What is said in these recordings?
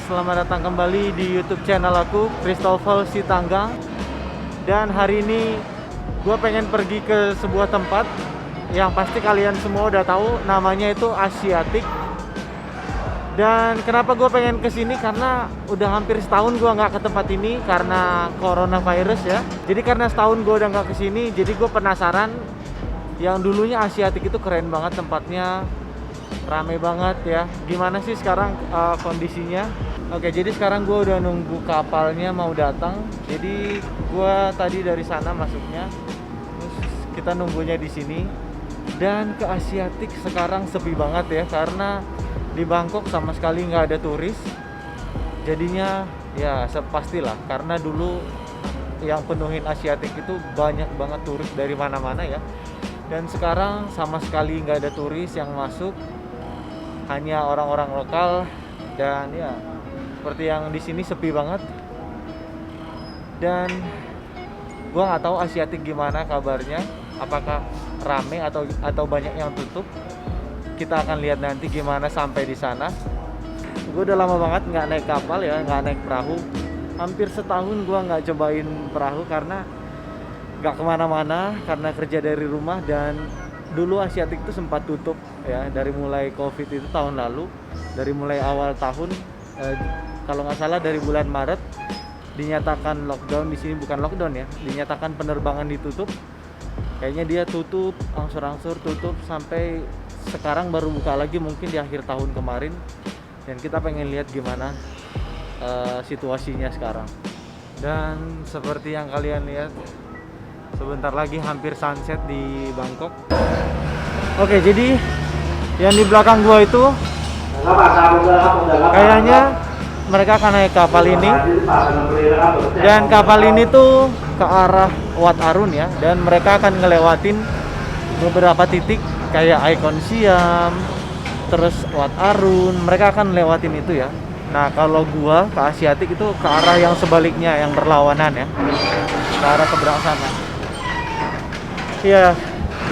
selamat datang kembali di YouTube channel aku, Christopher Sitanggang. Dan hari ini gue pengen pergi ke sebuah tempat yang pasti kalian semua udah tahu, namanya itu Asiatik. Dan kenapa gue pengen kesini, karena udah hampir setahun gue nggak ke tempat ini karena coronavirus ya. Jadi karena setahun gue udah nggak kesini, jadi gue penasaran. Yang dulunya Asiatik itu keren banget tempatnya, rame banget ya. Gimana sih sekarang kondisinya? Oke, jadi sekarang gue udah nunggu kapalnya mau datang. Jadi gue tadi dari sana masuknya, terus kita nunggunya di sini. Dan ke Asiatik sekarang sepi banget ya, karena di Bangkok sama sekali nggak ada turis. Jadinya ya pastilah, karena dulu yang penuhin Asiatik itu banyak banget turis dari mana-mana ya. Dan sekarang sama sekali nggak ada turis yang masuk, hanya orang-orang lokal. Dan ya seperti yang di sini sepi banget. Dan gua nggak tahu Asiatik gimana kabarnya, apakah rame atau banyak yang tutup. Kita akan lihat nanti gimana sampai di sana. Gue udah lama banget nggak naik kapal ya, nggak naik perahu. Hampir setahun gua nggak cobain perahu karena nggak kemana-mana, karena kerja dari rumah. Dan dulu Asiatik itu sempat tutup ya, dari mulai COVID itu tahun lalu, dari mulai awal tahun, kalau nggak salah dari bulan Maret dinyatakan lockdown di sini. Bukan lockdown ya, dinyatakan penerbangan ditutup. Kayaknya dia tutup angsur-angsur tutup sampai sekarang baru buka lagi mungkin di akhir tahun kemarin. Dan kita pengen lihat gimana situasinya sekarang. Dan seperti yang kalian lihat, sebentar lagi hampir sunset di Bangkok. Oke, jadi yang di belakang gua itu kayaknya mereka akan naik kapal ini. Dan kapal ini tuh ke arah Wat Arun ya. Dan mereka akan ngelewatin beberapa titik kayak Icon Siam, terus Wat Arun. Mereka akan lewatin itu ya. Nah, kalau gua ke Asiatik itu ke arah yang sebaliknya, yang berlawanan ya, ke arah seberang sana. Iya,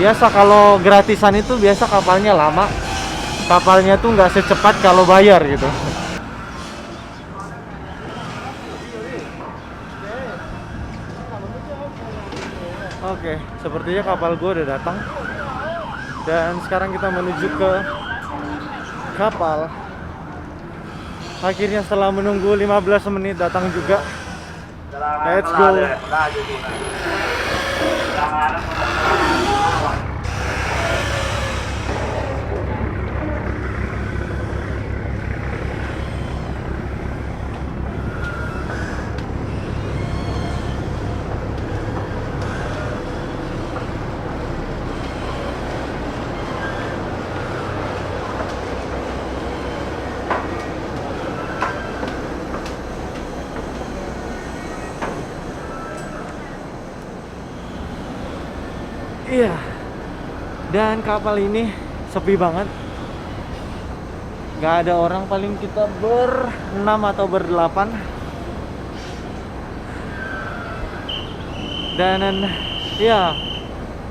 biasa kalau gratisan itu biasa kapalnya lama. Kapalnya tuh nggak secepat kalau bayar gitu. Oke, sepertinya kapal gue udah datang. Dan sekarang kita menuju ke kapal. Akhirnya setelah menunggu 15 menit datang juga. Let's go. Iya. Dan kapal ini sepi banget. Gak ada orang, paling kita ber-6 atau ber-8. Dan ya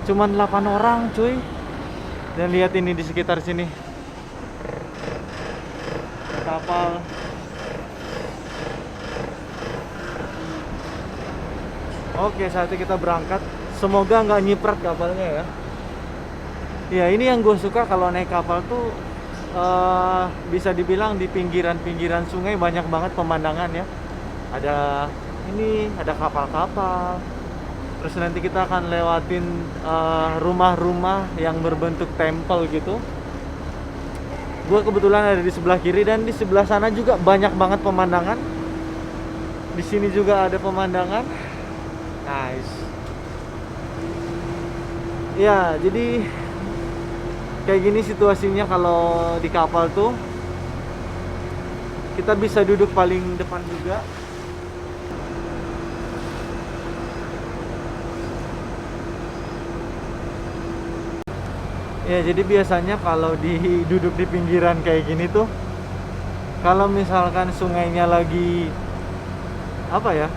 cuman 8 orang cuy. Dan lihat ini di sekitar sini, kapal. Oke, saatnya kita berangkat. Semoga nggak nyiprat kapalnya ya. Ya, ini yang gue suka kalau naik kapal tuh, bisa dibilang di pinggiran-pinggiran sungai banyak banget pemandangan ya. Ada ini, ada kapal-kapal. Terus nanti kita akan lewatin rumah-rumah yang berbentuk tempel gitu. Gue kebetulan ada di sebelah kiri, dan di sebelah sana juga banyak banget pemandangan. Di sini juga ada pemandangan. Nice. Ya, jadi kayak gini situasinya kalau di kapal tuh. Kita bisa duduk paling depan juga. Ya, jadi biasanya kalau duduk di pinggiran kayak gini tuh, kalau misalkan sungainya lagi apa ya,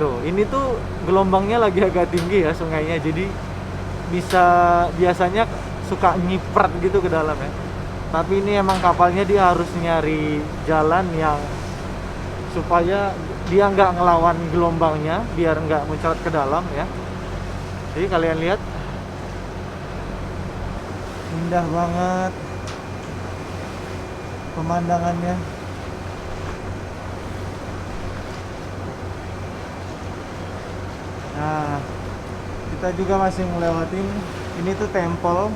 tuh ini tuh gelombangnya lagi agak tinggi ya sungainya, jadi biasanya suka nyiprat gitu ke dalam ya. Tapi ini emang kapalnya dia harus nyari jalan yang supaya dia nggak ngelawan gelombangnya, biar nggak muncrat ke dalam ya. Jadi kalian lihat, indah banget pemandangannya. Nah, kita juga masih ngelewatin ini tuh temple.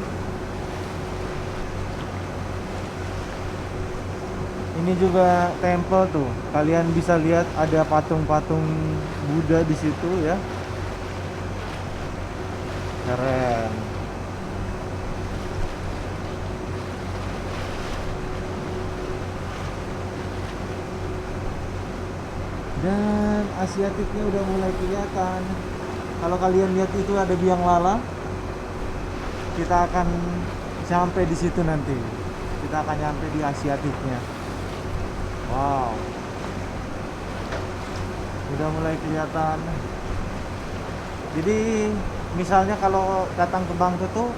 Ini juga temple tuh. Kalian bisa lihat ada patung-patung Buddha di situ ya. Keren. Dan Asiatiknya udah mulai kelihatan. Kalau kalian lihat itu ada biang lala, kita akan sampai di situ nanti. Kita akan nyampe di Asiatiknya. Wow, udah mulai kelihatan. Jadi misalnya kalau datang ke Bangkok tuh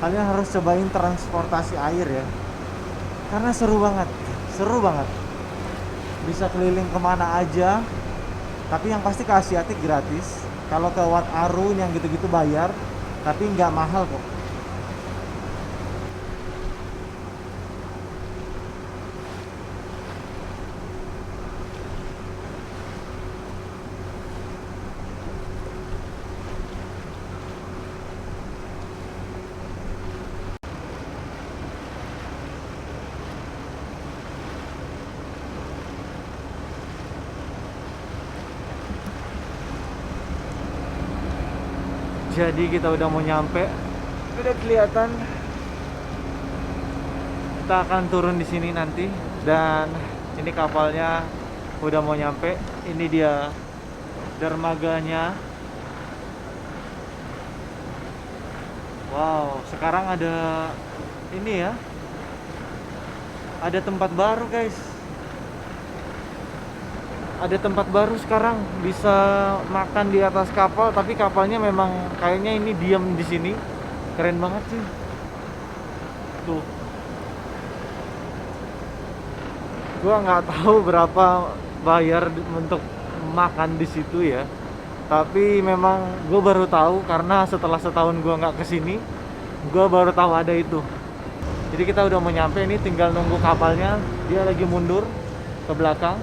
kalian harus cobain transportasi air ya, karena seru banget, seru banget. Bisa keliling kemana aja, tapi yang pasti ke Asiatik gratis. Kalau ke Wat Arun yang gitu-gitu bayar, tapi nggak mahal kok. Jadi kita udah mau nyampe, udah kelihatan. Kita akan turun di sini nanti, dan ini kapalnya udah mau nyampe. Ini dia dermaganya. Wow, sekarang ada ini ya, ada tempat baru guys. Ada tempat baru sekarang, bisa makan di atas kapal, tapi kapalnya memang kayaknya ini diam di sini. Keren banget sih. Tuh. Gua nggak tahu berapa bayar untuk makan di situ ya. Tapi memang gue baru tahu karena setelah setahun gue nggak kesini, gue baru tahu ada itu. Jadi kita udah mau nyampe, ini tinggal nunggu kapalnya. Dia lagi mundur ke belakang.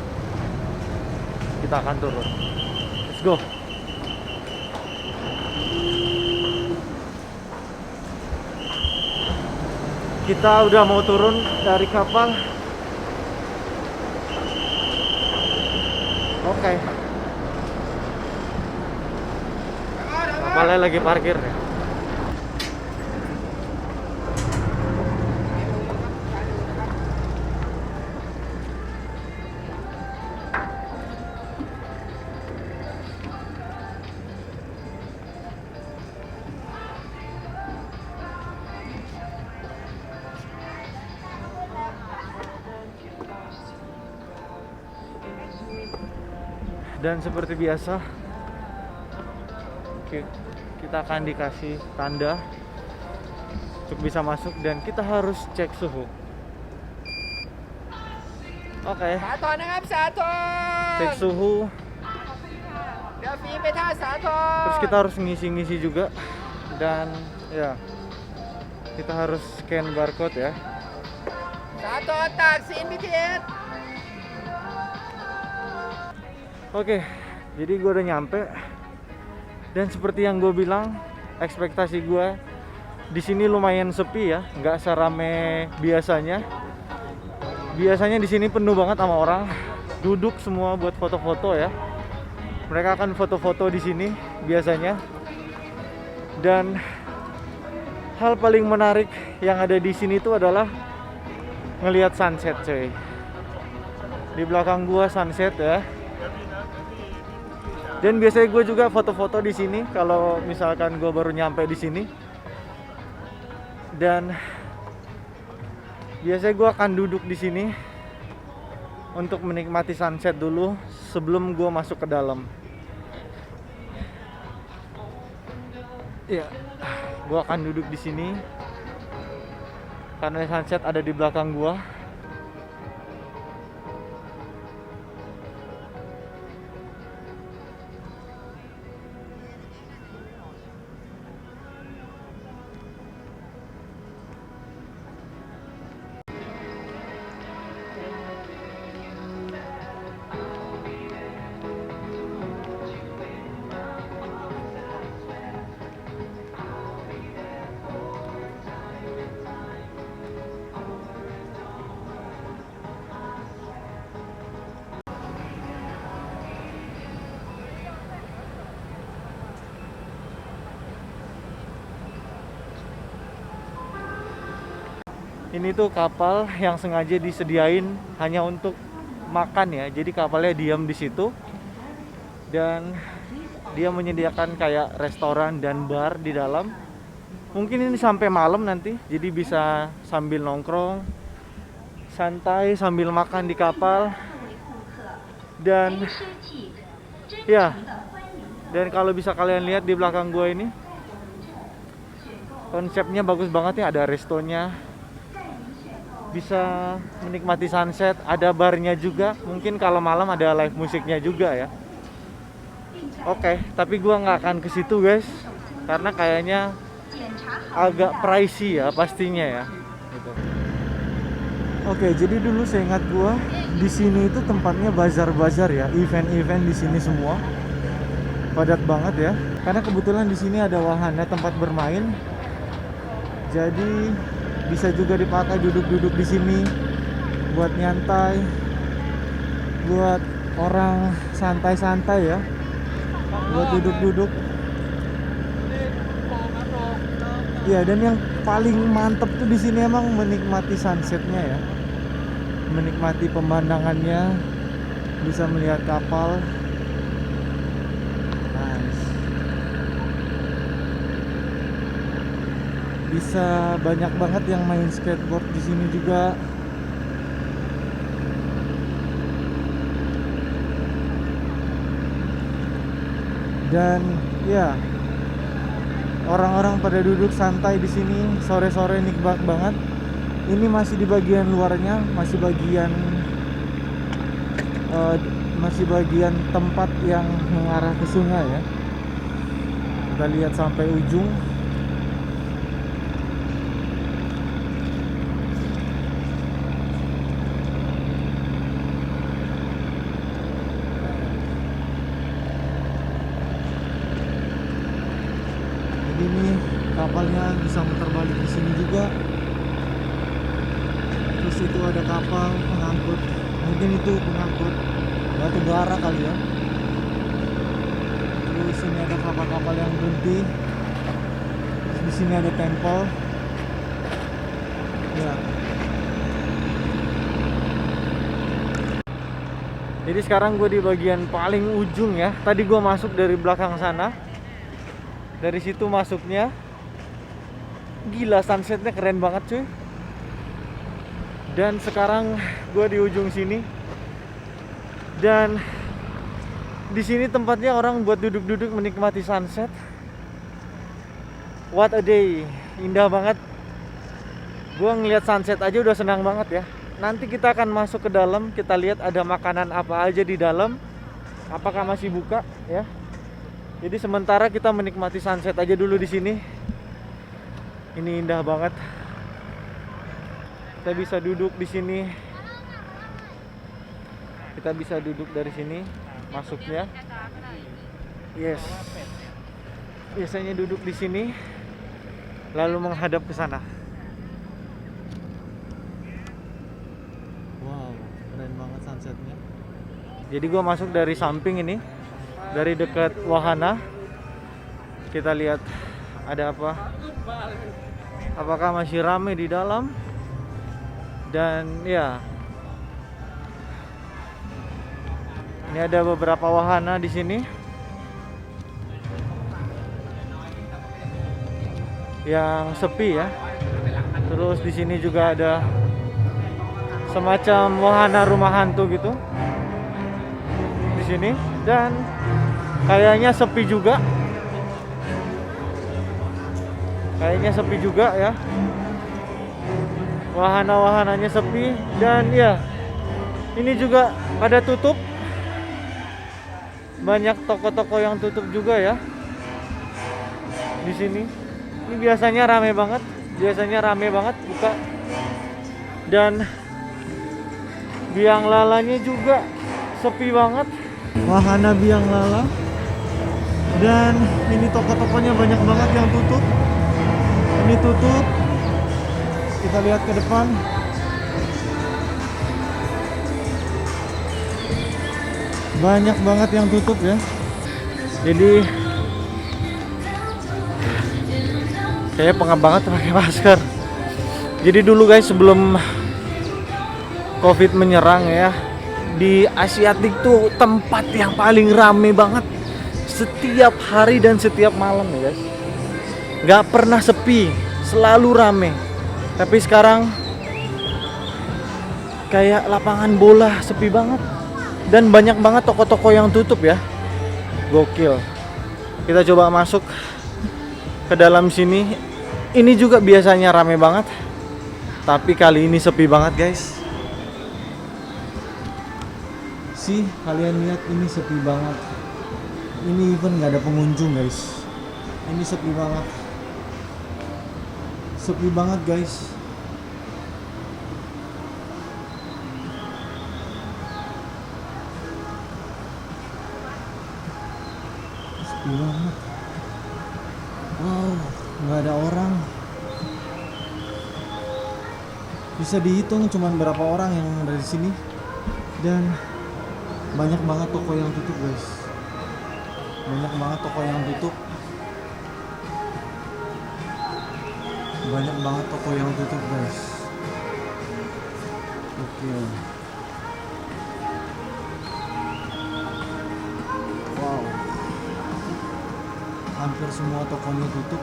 Kita akan turun. Let's go. Kita udah mau turun dari kapal. Oke. Kapalnya lagi parkir ya. Dan seperti biasa, kita akan dikasih tanda untuk bisa masuk, dan kita harus cek suhu. Oke. Cek suhu. Terus kita harus ngisi-ngisi juga, dan ya kita harus scan barcode ya. Oke, jadi gue udah nyampe, dan seperti yang gue bilang, ekspektasi gue di sini lumayan sepi ya, nggak serame biasanya. Biasanya di sini penuh banget sama orang, duduk semua buat foto-foto ya. Mereka akan foto-foto di sini biasanya. Dan hal paling menarik yang ada di sini itu adalah ngelihat sunset, coy. Di belakang gua sunset ya. Dan biasanya gue juga foto-foto di sini kalau misalkan gue baru nyampe di sini. Dan biasanya gue akan duduk di sini untuk menikmati sunset dulu sebelum gue masuk ke dalam. Ya, gue akan duduk di sini karena sunset ada di belakang gue. Ini tuh kapal yang sengaja disediain hanya untuk makan ya. Jadi kapalnya diam di situ dan dia menyediakan kayak restoran dan bar di dalam. Mungkin ini sampai malam nanti, jadi bisa sambil nongkrong, santai sambil makan di kapal. Dan ya, dan kalau bisa kalian lihat di belakang gua ini, konsepnya bagus banget ya. Ada restonya, bisa menikmati sunset, ada barnya juga. Mungkin kalau malam ada live musiknya juga ya. Oke, tapi gua nggak akan ke situ guys, karena kayaknya agak pricey ya pastinya ya. Gitu. Oke, jadi dulu saya ingat gua di sini itu tempatnya bazar-bazar ya, event-event di sini semua padat banget ya. Karena kebetulan di sini ada wahana tempat bermain, jadi bisa juga dipakai duduk-duduk di sini buat nyantai, buat orang santai-santai ya, buat duduk-duduk. Ya, dan yang paling mantep tuh di sini emang menikmati sunsetnya ya, menikmati pemandangannya, bisa melihat kapal. Nice. Bisa banyak banget yang main skateboard di sini juga. Dan ya, orang-orang pada duduk santai di sini sore-sore, nikmat banget. Ini masih di bagian luarnya, masih bagian tempat yang mengarah ke sungai ya. Kita lihat sampai ujung. Jadi ini kapalnya bisa muter balik di sini juga. Terus itu ada kapal pengangkut, mungkin itu pengangkut batu bara kali ya. Terus ini ada kapal-kapal yang berhenti. Di sini ada tempel. Ya. Jadi sekarang gue di bagian paling ujung ya. Tadi gue masuk dari belakang sana. Dari situ masuknya. Gila, sunsetnya keren banget cuy. Dan sekarang gue di ujung sini. Dan di sini tempatnya orang buat duduk-duduk menikmati sunset. What a day, indah banget. Gue ngeliat sunset aja udah senang banget ya. Nanti kita akan masuk ke dalam, kita lihat ada makanan apa aja di dalam, apakah masih buka ya. Jadi sementara kita menikmati sunset aja dulu di sini. Ini indah banget. Kita bisa duduk di sini. Kita bisa duduk dari sini masuknya. Yes. Biasanya duduk di sini lalu menghadap ke sana. Wow, keren banget sunsetnya. Jadi gua masuk dari samping ini, dari dekat wahana. Kita lihat ada apa. Apakah masih ramai di dalam? Dan ya, ini ada beberapa wahana di sini yang sepi ya. Terus di sini juga ada semacam wahana rumah hantu gitu di sini, dan kayaknya sepi juga. Kayaknya sepi juga ya. Wahana-wahananya sepi, dan ya, ini juga pada tutup. Banyak toko-toko yang tutup juga ya di sini. Ini biasanya rame banget, buka. Dan biang lalanya juga sepi banget. Wahana biang lala. Dan ini toko-tokonya banyak banget yang tutup. Ini tutup. Kita lihat ke depan. Banyak banget yang tutup ya. Jadi kayak pengap banget pakai masker. Jadi dulu guys, sebelum COVID menyerang ya, di Asiatik tuh tempat yang paling rame banget setiap hari dan setiap malam ya guys. Gak pernah sepi, selalu rame. Tapi sekarang kayak lapangan bola, sepi banget. Dan banyak banget toko-toko yang tutup ya. Gokil. Kita coba masuk ke dalam sini. Ini juga biasanya rame banget, tapi kali ini sepi banget guys. Sih, kalian lihat ini sepi banget. Ini even nggak ada pengunjung guys. Ini sepi banget. Sepi banget guys. Sepi banget. Wow, nggak ada orang. Bisa dihitung cuman berapa orang yang ada di sini. Dan banyak banget toko yang tutup guys. Banyak banget toko yang tutup. Banyak banget toko yang tutup guys. Oke. Wow. Hampir semua tokonya tutup.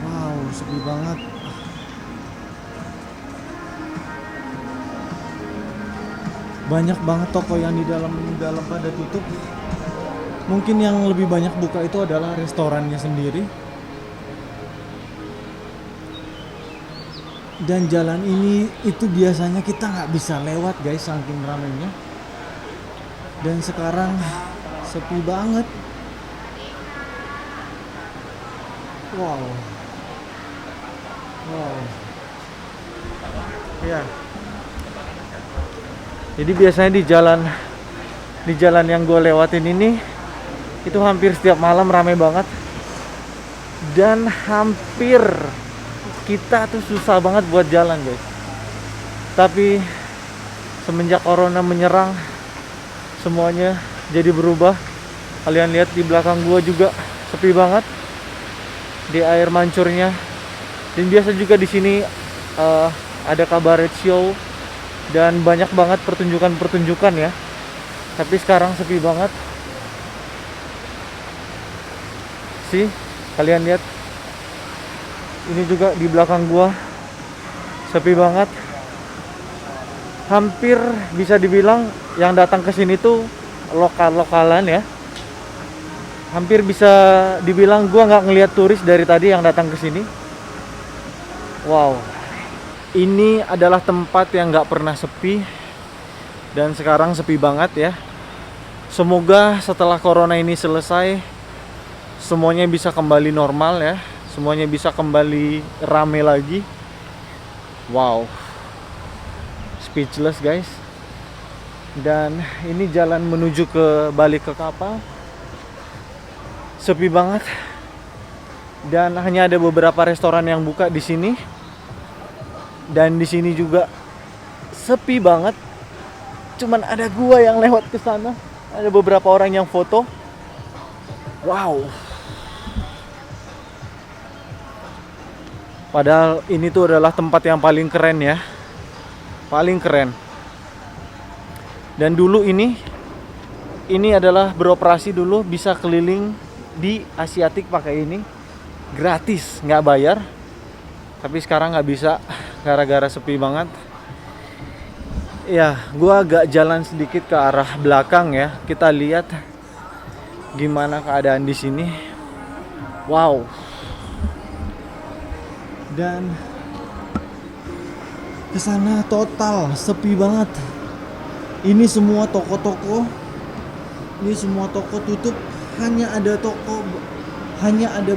Wow, sepi banget. Banyak banget toko yang di dalam pada tutup. Mungkin yang lebih banyak buka itu adalah restorannya sendiri. Dan jalan ini itu biasanya kita nggak bisa lewat guys, saking ramainya. Dan sekarang sepi banget. Wow. Wow. Ya. Jadi biasanya di jalan yang gue lewatin ini itu hampir setiap malam ramai banget. Dan hampir kita tuh susah banget buat jalan guys. Tapi semenjak corona menyerang, semuanya jadi berubah. Kalian lihat di belakang gue juga sepi banget di air mancurnya. Dan biasa juga di sini ada kabaret show dan banyak banget pertunjukan ya. Tapi sekarang sepi banget. Sih, kalian lihat. Ini juga di belakang gua sepi banget. Hampir bisa dibilang yang datang ke sini tuh lokal-lokalan ya. Hampir bisa dibilang gua nggak ngelihat turis dari tadi yang datang ke sini. Wow. Ini adalah tempat yang gak pernah sepi. Dan sekarang sepi banget ya. Semoga setelah corona ini selesai, semuanya bisa kembali normal ya. Semuanya bisa kembali rame lagi. Wow. Speechless guys. Dan ini jalan menuju ke balik ke kapal. Sepi banget. Dan hanya ada beberapa restoran yang buka di sini. Dan di sini juga sepi banget. Cuman ada gua yang lewat ke sana. Ada beberapa orang yang foto. Wow. Padahal ini tuh adalah tempat yang paling keren ya. Paling keren. Dan dulu ini adalah beroperasi dulu, bisa keliling di Asiatik pakai ini. Gratis, nggak bayar. Tapi sekarang nggak bisa. Gara-gara sepi banget. Ya, gua agak jalan sedikit ke arah belakang ya. Kita lihat gimana keadaan di sini. Wow. Dan kesana total sepi banget. Ini semua toko-toko, ini semua toko tutup. Hanya ada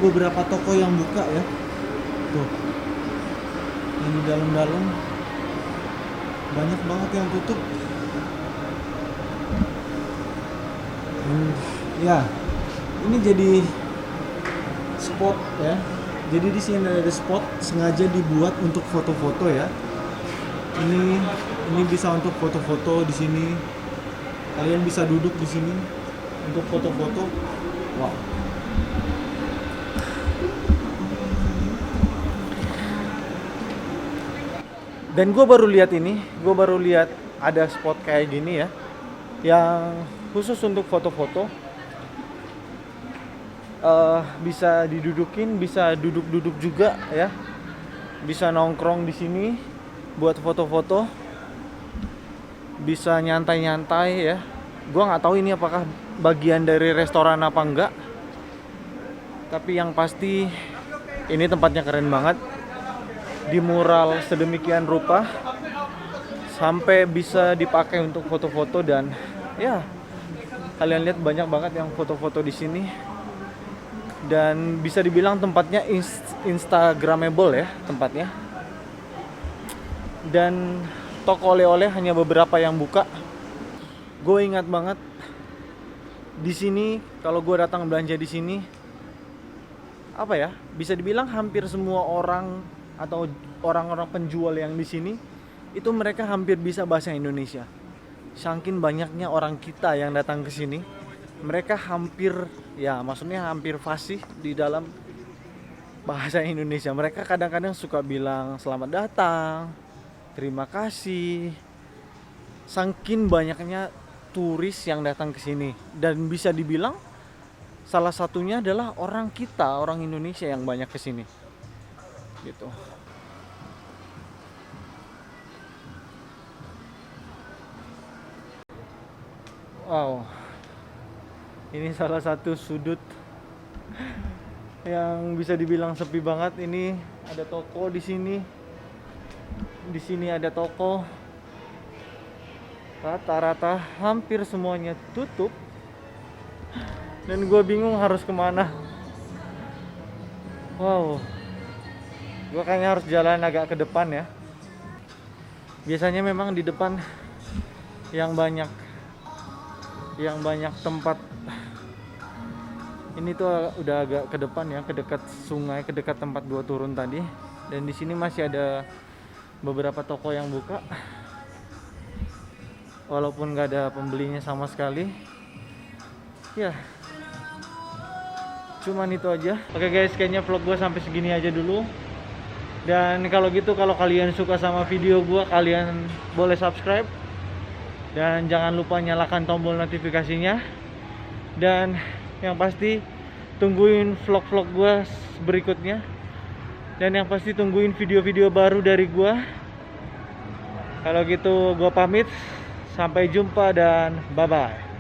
beberapa toko yang buka ya. Tuh. Ini dalam-dalam banyak banget yang tutup. Ya, ini jadi spot ya. Jadi di sini ada spot sengaja dibuat untuk foto-foto ya. Ini bisa untuk foto-foto di sini. Kalian bisa duduk di sini untuk foto-foto. Wow. Dan gue baru lihat ada spot kayak gini ya, yang khusus untuk foto-foto. Bisa didudukin, bisa duduk-duduk juga ya, bisa nongkrong di sini buat foto-foto, bisa nyantai-nyantai ya. Gua nggak tahu ini apakah bagian dari restoran apa enggak, tapi yang pasti ini tempatnya keren banget, di mural sedemikian rupa sampai bisa dipakai untuk foto-foto. Dan ya, kalian lihat banyak banget yang foto-foto di sini. Dan bisa dibilang tempatnya instagramable ya tempatnya. Dan toko oleh-oleh hanya beberapa yang buka. Gue ingat banget di sini, kalau gue datang belanja di sini, apa ya, bisa dibilang hampir semua orang atau orang-orang penjual yang di sini itu mereka hampir bisa bahasa Indonesia. Saking banyaknya orang kita yang datang ke sini, mereka hampir fasih di dalam bahasa Indonesia. Mereka kadang-kadang suka bilang selamat datang, terima kasih. Saking banyaknya turis yang datang ke sini, dan bisa dibilang salah satunya adalah orang Indonesia yang banyak ke sini. Gitu. Wow. Ini salah satu sudut yang bisa dibilang sepi banget. Ini ada toko di sini. Di sini ada toko. Rata-rata hampir semuanya tutup. Dan gue bingung harus kemana. Wow. Gue kayaknya harus jalan agak ke depan ya. Biasanya memang di depan yang banyak tempat. Ini tuh udah agak ke depan ya, ke dekat sungai, ke dekat tempat gua turun tadi. Dan di sini masih ada beberapa toko yang buka, walaupun gak ada pembelinya sama sekali. Ya, cuman itu aja. Oke guys, kayaknya vlog gua sampai segini aja dulu. Dan kalau gitu, kalau kalian suka sama video gua, kalian boleh subscribe. Dan jangan lupa nyalakan tombol notifikasinya. Dan yang pasti tungguin vlog-vlog gue berikutnya. Dan yang pasti tungguin video-video baru dari gue. Kalau gitu gue pamit. Sampai jumpa dan bye-bye.